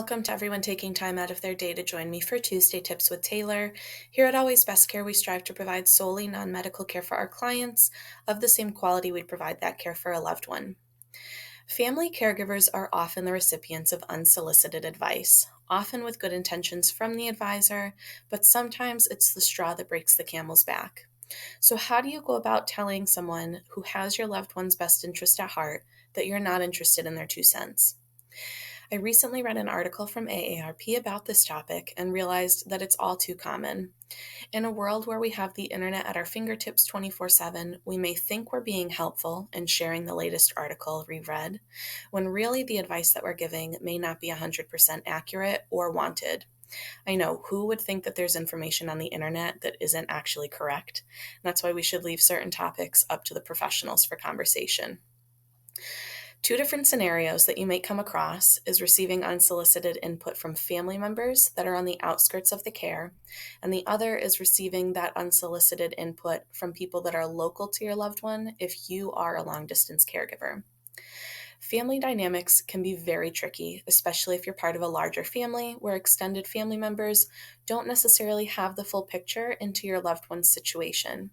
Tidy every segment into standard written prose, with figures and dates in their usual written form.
welcome to everyone taking time out of their day to join me for Tuesday Tips with Taylor. Here at Always Best Care, we strive to provide solely non-medical care for our clients of the same quality we'd provide that care for a loved one. Family caregivers are often the recipients of unsolicited advice, often with good intentions from the advisor, but sometimes it's the straw that breaks the camel's back. So how do you go about telling someone who has your loved one's best interest at heart that you're not interested in their 2 cents? I recently read an article from AARP about this topic and realized that it's all too common. In a world where we have the internet at our fingertips 24/7, we may think we're being helpful and sharing the latest article we read, when really the advice that we're giving may not be 100% accurate or wanted. I know, who would think that there's information on the internet that isn't actually correct? That's why we should leave certain topics up to the professionals for conversation. 2 different scenarios that you may come across is receiving unsolicited input from family members that are on the outskirts of the care, and the other is receiving that unsolicited input from people that are local to your loved one if you are a long-distance caregiver. Family dynamics can be very tricky, especially if you're part of a larger family where extended family members don't necessarily have the full picture into your loved one's situation.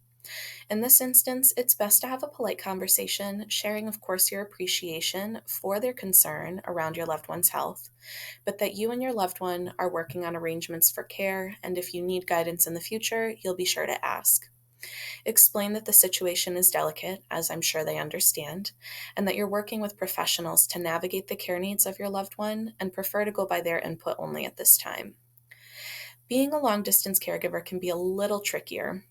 In this instance, it's best to have a polite conversation, sharing, of course, your appreciation for their concern around your loved one's health, but that you and your loved one are working on arrangements for care, and if you need guidance in the future, you'll be sure to ask. Explain that the situation is delicate, as I'm sure they understand, and that you're working with professionals to navigate the care needs of your loved one and prefer to go by their input only at this time. Being a long-distance caregiver can be a little trickier.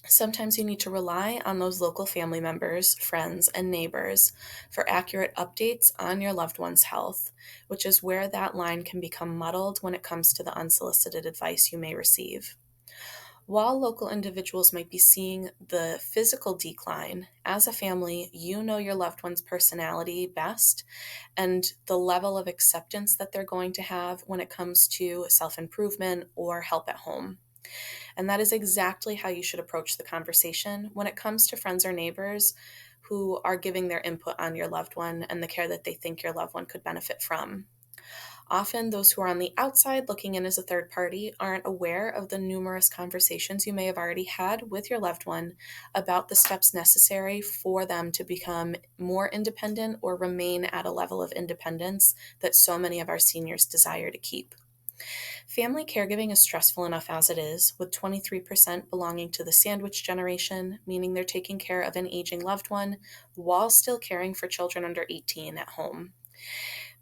Sometimes you need to rely on those local family members, friends, and neighbors for accurate updates on your loved one's health, which is where that line can become muddled when it comes to the unsolicited advice you may receive. While local individuals might be seeing the physical decline, as a family, you know your loved one's personality best and the level of acceptance that they're going to have when it comes to self-improvement or help at home. And that is exactly how you should approach the conversation when it comes to friends or neighbors who are giving their input on your loved one and the care that they think your loved one could benefit from. Often, those who are on the outside looking in as a third party aren't aware of the numerous conversations you may have already had with your loved one about the steps necessary for them to become more independent or remain at a level of independence that so many of our seniors desire to keep. Family caregiving is stressful enough as it is, with 23% belonging to the sandwich generation, meaning they're taking care of an aging loved one while still caring for children under 18 at home.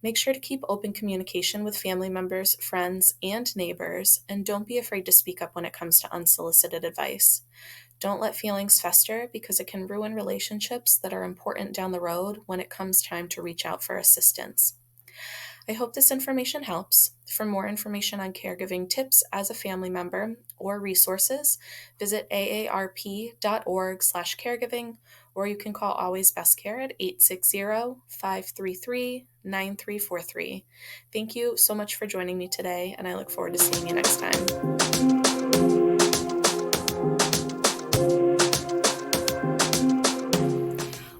Make sure to keep open communication with family members, friends, and neighbors, and don't be afraid to speak up when it comes to unsolicited advice. Don't let feelings fester because it can ruin relationships that are important down the road when it comes time to reach out for assistance. I hope this information helps. For more information on caregiving tips as a family member or resources, visit aarp.org/caregiving, or you can call Always Best Care at 860-533-9343. Thank you so much for joining me today, and I look forward to seeing you next time.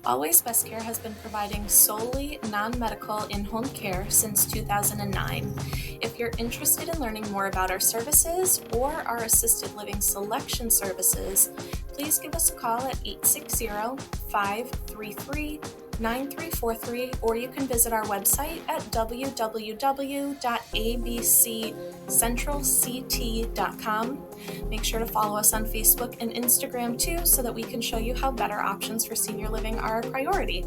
Always Best Care has been providing solely non-medical in-home care since 2009. If you're interested in learning more about our services or our assisted living selection services, please give us a call at 860-533-9343, or you can visit our website at www.abccentralct.com. Make sure to follow us on Facebook and Instagram too, so that we can show you how better options for senior living are a priority.